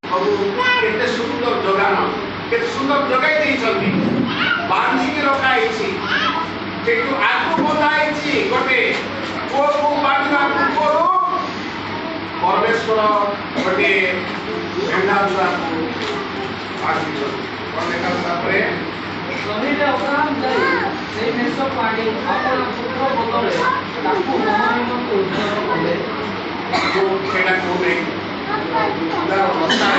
प्रभु केते सुंदर जगान केते सुंदर जगाई देइछन्ती बांधी के रखाइछि जेतु आगु बधाइछि गोटे को बांधवा पूर्वरु परमेश्वर गोटे मेंढा छुआ बांधी देखा तापरे शरीर अब्राहम जाई सेई मेष पाणी अपन पुत्र बदले ताकू महानिमंत उद्धार कले जो सेटा कोने उदार अवस्था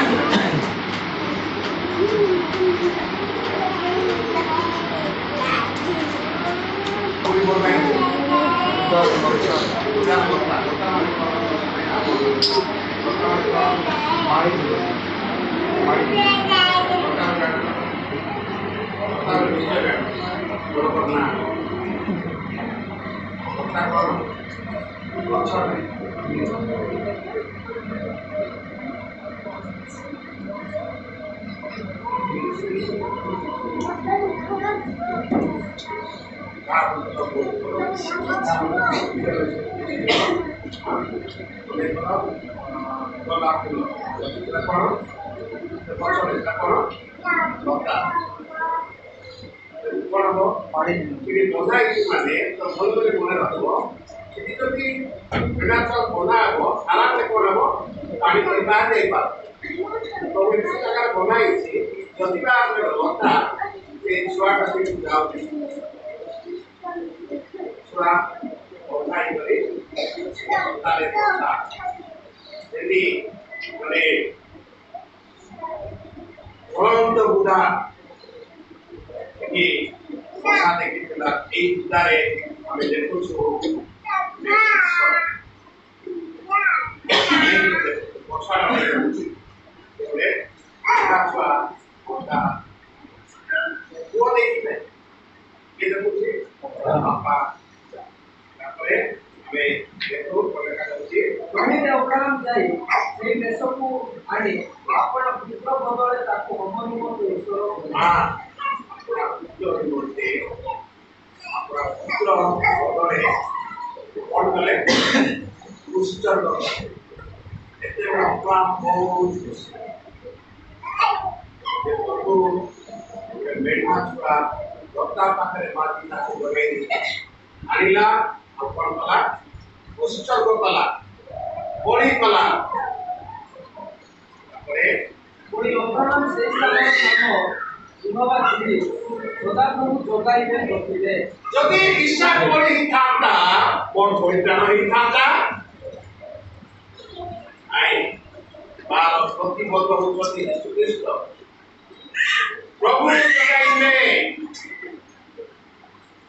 कोई बोल रहा है उदार अवस्था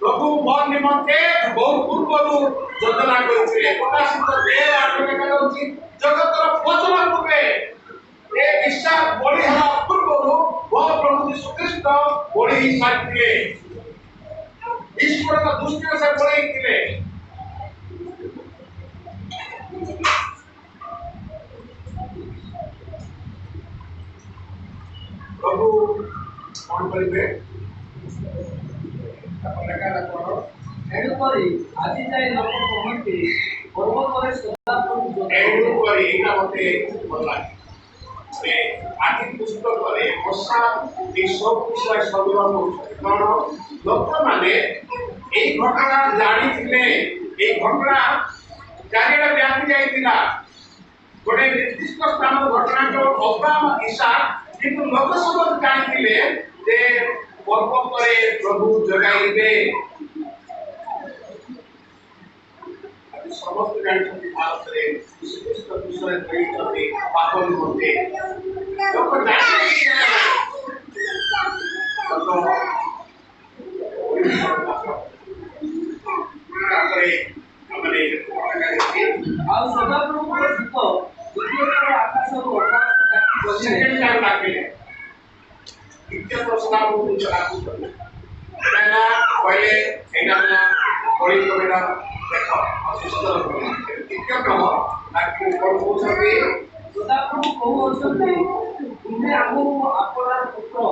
प्रभु मन निमंते बहुत पूर्वरु योजना करिथिले प्रकाशित देव आत्मा कहउछि जगतर वचन रूपे ए विश्वास बलि हला पूर्वरु वो प्रभु यीशु ख्रीष्ट बलि साथिले ईश्वर का दृष्टि से बलि थिले प्रभु कौन करिवे एणुकरी आदि जाय लोक कमंती पर्वतरे सदा प्रभु एणुकरी एटा मते भल लागे से आदि पुस्तक करे भाषा ए सब विषय संग्रह होछि कोन लोक माने ए घटना जानि थिले ए घटना चारिटा व्यापी जाइतिला गोटे निर्दिष्ट स्थान घटना जो अब्राहम इसहाक किंतु लोक सब जानि थिले जे पर्वत करे प्रभु जगाइबे समस्त जानते भारत रे विशिष्ट विषय कहितले पागल होते लोक जाने तापरे हमने आ सदा प्रभु को जीतो द्वितीय आकाश और आकाश सेकंड टाइम लागे इच्छा प्रस्ताव को लागू करना पहला पहले एनाला बड़ी कमेडा देखो असिस्त इच्छा कहो ताकि कोन पूछबे सदा प्रभु कहू अछते तुमे आगु आपनार पुत्र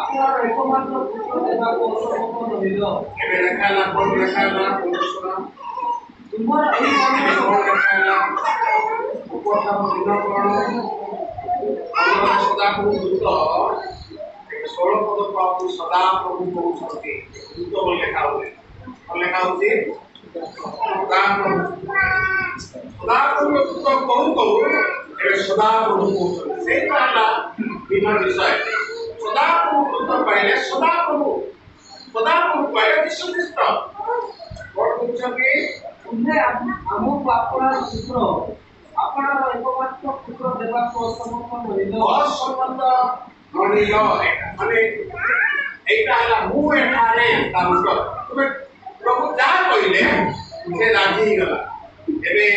आपनार एकमात्र पुत्र देबा को असमर्थ रहिलो एबे देखाला कोन देखाला परमेश्वर तुमर एई कोन देखाला उपरता दिन कोन सदाप्रभु दूत 16 पद पाऊ सदाप्रभु कहते दूत बोल लिखा हुए और लिखा होती सदाप्रभु दूत कहू कहू सदाप्रभु कहते से बिना विषय सदाप्रभु दूत पहले सदाप्रभु पहले यीशु ख्रीष्ट और कहते तुमने हमको अपना पुत्र अपना एकमात्र पुत्र देवा को समर्पण करिलो असंबंध नलियो माने एटा हला मु एठारे तामुक तुमे प्रभु जा कइले से राजी गला एबे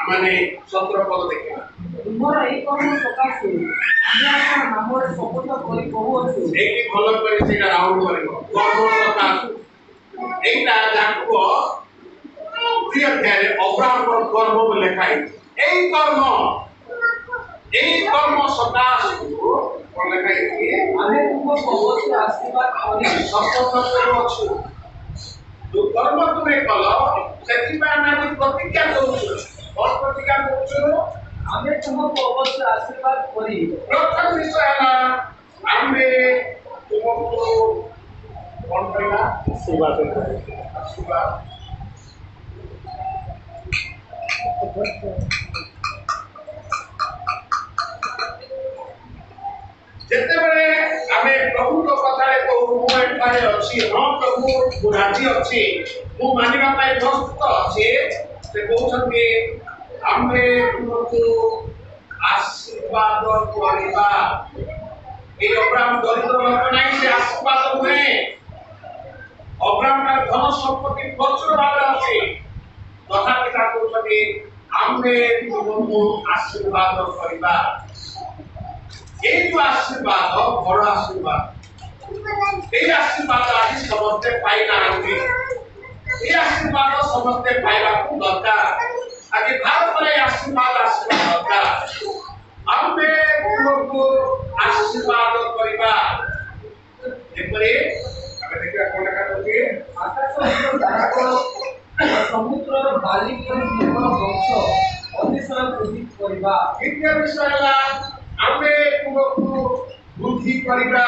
माने 17 पद देखिबा तुमर एई कर्म सकाशे हम अपन नामरे शपथ करि कहू अछि एकी भलो करि सेटा राउंड करिवो कर्म सकाश एटा जाकबो प्रिय अध्याय अब्राहम कर्म में लिखाई এই কর্ম সকাশ বলে কাই আমি তোমাকে অবশ্যই আশীর্বাদ করি সফল করছো जो कर्म तुम्हें कलो ସେଥିପାଇଁ ଆମେ ଆଜି ପ୍ରତିଜ୍ଞା କରୁଛୁ କଣ ପ୍ରତିଜ୍ଞା କରୁଛୁ ଆମେ ତୁମକୁ ଅବଶ୍ୟ ଆଶୀର୍ବାଦ କରି ପ୍ରଥମ ବିଷୟ ହେଲା ଆମେ ତୁମକୁ କଣ କରିବା ଆଶୀର୍ବାଦ ଯେତେବେଳେ ଆମେ ପ୍ରଭୁଙ୍କ କଥାରେ କହୁ ମୁଁ ଏଠାରେ ଅଛି ହଁ ପ୍ରଭୁ ମୁଁ ରାଜି ଅଛି ମୁଁ ମାନିବା ପାଇଁ ପ୍ରସ୍ତୁତ ଅଛି ସେ କହୁଛନ୍ତି ଆମେ ତୁମକୁ ଆଶୀର୍ବାଦ କରିବା এই অব্রাহাম দরিদ্র লোক নাই সে আশীর্বাদ নহে অব্রাহামের ধন সম্পত্তি প্রচুর ভাবে আছে তথাপি তা কହୁଛନ୍ତି ଆମେ ତୁମକୁ ଆଶୀର୍ବାଦ କରିବା এই যে আশীর্বাদ বড় আশীর্বাদ এই আশীর্বাদ আজ সমস্তে পাই নাহাନ୍ତି এই আশীর্বাদ সমস্তে পাইବାକୁ দরকার আজ ভারତରେ আশীর্বাদ আসিବା দরକାର ଆମେ ତୁମକୁ ଆଶୀର୍ବାଦ କରିବା ଯେପରି ଆମେ ଦେଖିବା କୋଣ ଲେଖା ଅଛି ଆକାଶ ତାରାକ ସମୁଦ୍ରର ବାଲି ପରି ବଂଶ ଅତିଶୟ ବୃଦ୍ଧି କରିବା ଦ୍ୱିତୀୟ ବିଷୟ ହେଲା ଆମେ ତୁମକୁ ବୃଦ୍ଧି କରିବା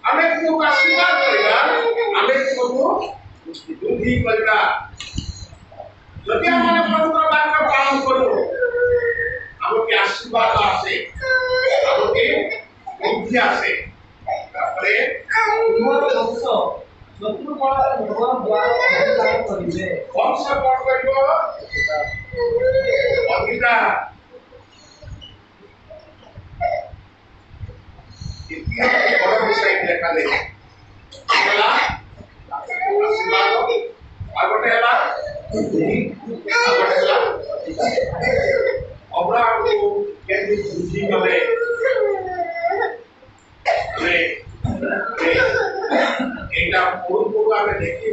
ଆମେ ତୁମକୁ ଆଶୀର୍ବାଦ କରିବା ଆମେ ତୁମକୁ ବୃଦ୍ଧି କରିବା ଯଦି ଆମେ ପ୍ରଭୁଙ୍କର ବାକ୍ୟ ପାଳନ କରୁ ଆମକୁ ଆଶୀର୍ବାଦ ଆସେ ଆମକୁ ବୃଦ୍ଧି ଆସେ ତାପରେ ତୁମର ବଂଶ ଶତ୍ରୁಗಳ ନଗର ଦ୍ୱାର ଅଧିକାର କରିବେ ବଂଶ କଣ କରିବ ଅଧିକାର इतिहास बड़ा विषय लेखा दे पहला आशीर्वाद और बटेला अब्राहम को कैसे बुद्धि गले रे एटा पूर्व में देखी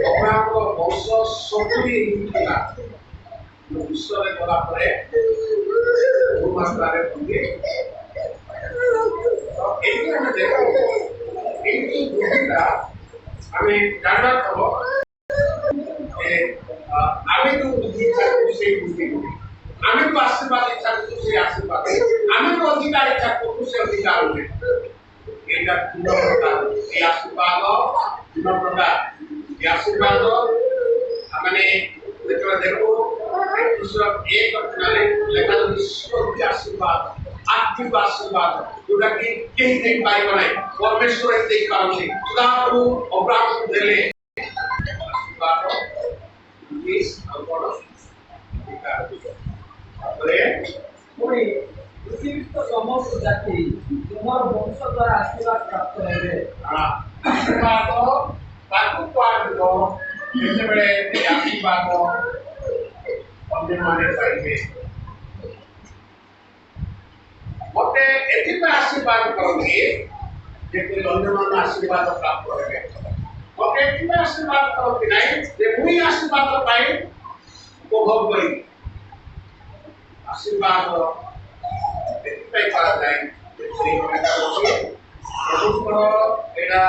अब्राहम को वंश सतुरी हिला विश्व में गला परे वो मात्रा रे होंगे एटी हमें देखो एटी बुद्धिटा हमें जानना था कि हमें तो बुद्धि चाहिए से बुद्धि हमें तो आशीर्वाद चाहिए से आशीर्वाद हमें तो अधिकार चाहिए से अधिकार होने एटा तीन प्रकार ये आशीर्वाद तीन प्रकार ये आशीर्वाद हमने देखो एक लेखा ईश्वर आशीर्वाद आत्मिक आशीर्वाद जोटा कि केही नहीं पाइबा नहीं परमेश्वर एते करछि सदाप्रभु अब्राहम को देले आशीर्वाद इस अवगुण अधिकार তারপরে পুরি পৃথিবীর সমস্ত জাতি তোমার বংশ দ্বারা আশীর্বাদ প্রাপ্ত হবে আশীর্বাদ তাকু পাইব যেতেবেলে এই আশীর্বাদ ଅନ୍ୟମାନେ ପାଇବେ मते एथिपा आशीर्वाद करंगे जे कोई अन्यमान आशीर्वाद प्राप्त करेंगे मते एथिपा आशीर्वाद करंगे नहीं जे मुई आशीर्वाद पाए उपभोग करी आशीर्वाद एथिपा पारा जाए श्री भगवान प्रभुकर एडा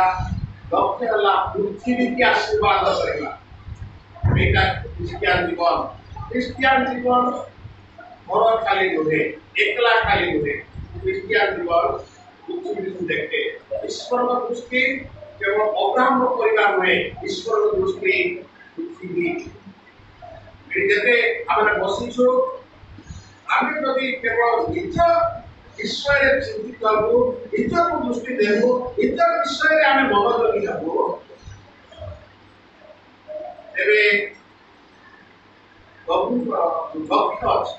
लक्ष्य हला पृथ्वी के आशीर्वाद करेगा बेटा क्रिश्चियन जीवन घर खाली नुहे एकला खाली नुहे क्रिश्चियन जीवन पृथ्वी देखते ईश्वर का दृष्टि केवल अब्राहम परिवार नुहे ईश्वर का दृष्टि पृथ्वी जैसे आम बसीचु आम जदि केवल निज विषय चिंतित हबु निज को दृष्टि देबु निज विषय आम मनोयोगी हबु तेरे प्रभु लक्ष्य अच्छे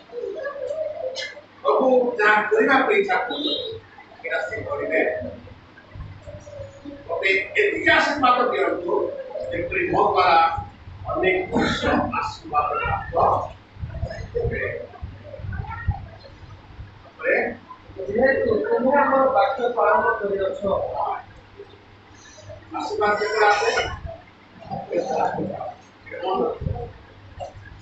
प्रभु जहाँ करने इच्छा करते करेंगे एति आशीर्वाद दिंतु जेपरी मो द्वारा अनेक वर्ष आशीर्वाद प्राप्त जेहेतु तुम्हें हमर वाक्य पालन करि अछो आशीर्वाद केकरा आसे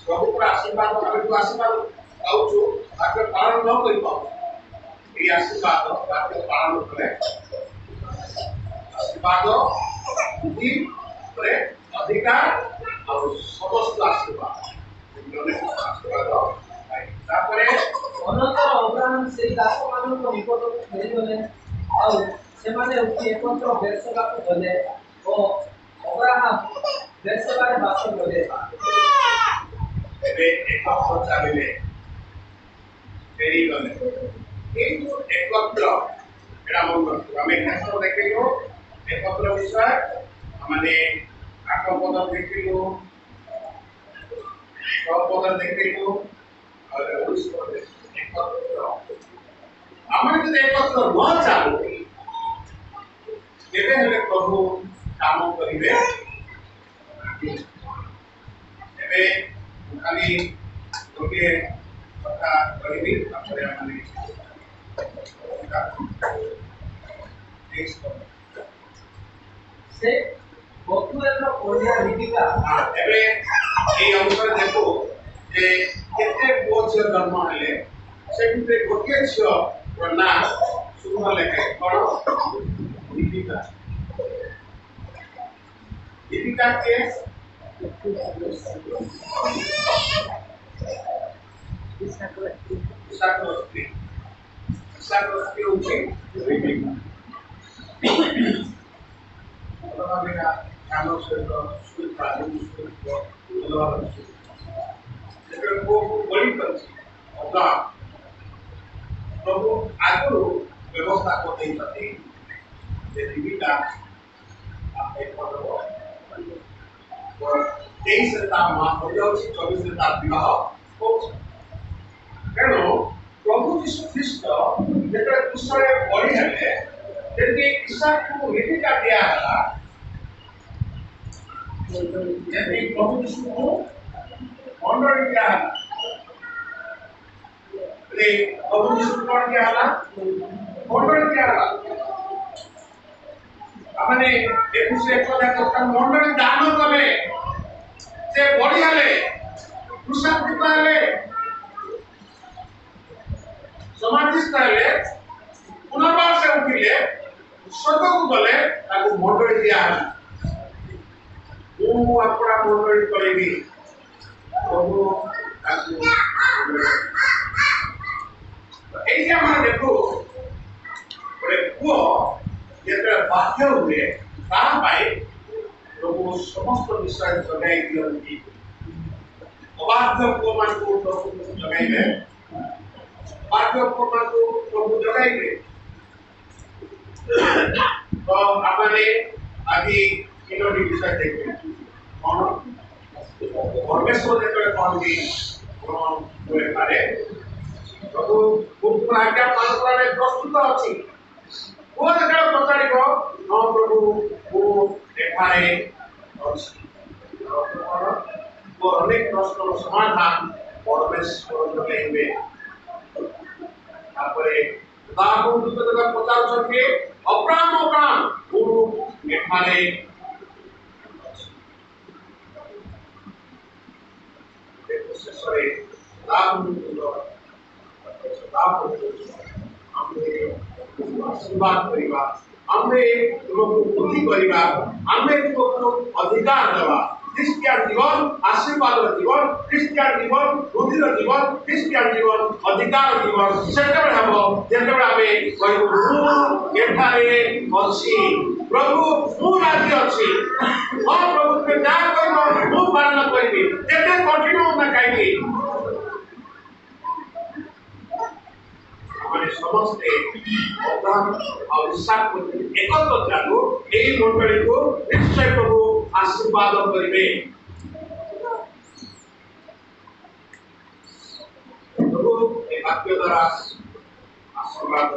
प्रभु पर आशीर्वाद आमे जो आशीर्वाद पाउछु वाक्य पालन न करि पाउ ये आशीर्वाद वाक्य पालन करे आशीर्वाद बुद्धि करे अधिकार और समस्त आशीर्वाद तापरे अनंतर अब्राहम से दास मान को निकट फेरी गले और से माने उठी एकत्र बेरशेबा को गले ओ अब्राहम बेरशेबा रे वास गले एबे एकत्र चालिले फेरी गले এই যে একত্র এটা মন করতে আমি নেক্সট দেখিলো একত্র বিষয় মানে আত্মপদ দেখিলো সপদ দেখিলো আর অনুষ্ঠিত একত্র আমরা যদি একত্র ন চালু তেবে হলে প্রভু কাম করিবে এবে খালি লোকে কথা করিবি তারপরে মানে से बतुएल रो कोडिया रीतिका एबे এই অংশরে দেখো যে কেতে পুଅ ঝিଅ জন্ম হেলে ସେ ଭିତରେ ଗୋଟିଏ ଝିଅର ନାଁ ଶୁଭ ଲେଖେ କ'ଣ ଦୀପିକା ଦୀପିକା କିଏ ଇସାକର ସ୍ତ୍ରୀ ହେଉଛି ଦୀପିକା ଭଲଭାବେକା ଧ୍ୟାନ ସହିତ ଶୁଣିବା ଭଲଭାବରେ ଯେତେବେଳେ ପୁଅକୁ ବଳି କରିଛି ଅବ୍ରାହମ प्रभु आगु व्यवस्था को देते जे दीपिका आपे पड़ो और 23 रे ता मां हो जाउछि 24 रे ता विवाह हो केनो प्रभु यीशु ख्रीस्ट जेते कुशले बड़ी हले जेते ईसाक को दीपिका दिया हला जेते प्रभु यीशु को मंडली दिया हला रे प्रभु यीशु कौन क्या हला मंडल क्या हला अपने एक से एक का मंडल दान कले से बड़ी हले कृषक हले समाजिस्ट हले पुनर्वार से उठिले स्वर्ग को गले ताको मंडल दिया हला वो अपना मंडल करेगी प्रभु ताको এই যে আমরা দেখো ওরে পুଅ যেটা বাধ্য हुए তা পাই প্রভু সমস্ত বিষয় জগাই দিয়েছি অবাধ্য পুଅମାନଙ୍କୁ প্রভু জগাইবে বাধ্য পুଅମାନଙ୍କୁ প্রভু জগাইবে তো আমাদের আদি তিনটি বিষয় দেখবে কোন পরমেশ্বর যেটা কোনটি কোন হয়ে পারে प्रभु मुक्त आज्ञा पालन करने प्रस्तुत अछि वो जगह पचारिबो न प्रभु वो एठारे अछि वो अनेक प्रश्नर समाधान परमेश्वर जगैबे तापरे दाहु दूत जगह पचार छके अब्राहम वो एठारे देखो शेषरे दाहु आशीर्वाद करिबा आमे तुमको बुद्धि करिबा आमे तुमको अधिकार देबा খ্রিস্টিয়ান জীবন আশীর্বাদের জীবন, খ্রিস্টিয়ান জীবন বুদ্ধির জীবন, খ্রিস্টিয়ান জীবন ଅଧିକାର জীବନ ସେତେବେଳେ ହେବ ଯେତେବେଳେ ଆମେ କହିବୁ ମୁଁ ଏଠାରେ ଅଛି, ପ୍ରଭୁ ମୁଁ ରାଜି ଅଛି, ହଁ ପ୍ରଭୁ ତୁମେ ଯାହା କହିବ ମୁଁ ପାଳନ କରିବି, ଯେତେ କଠିନ ହଉ ନା କାହିଁକି। ଆମେ ସମସ୍ତେ ଅବ୍ରାହମ ଆଉ ଇସାକ ଏକତ୍ର ଚାଲୁ, ଏହି ମଣ୍ଡଳୀକୁ ନିଶ୍ଚୟ ପ୍ରଭୁ ଆଶୀର୍ବାଦ କରିବେ। ପ୍ରଭୁ ଏ ବାକ୍ୟ ଦ୍ୱାରା ଆଶୀର୍ବାଦ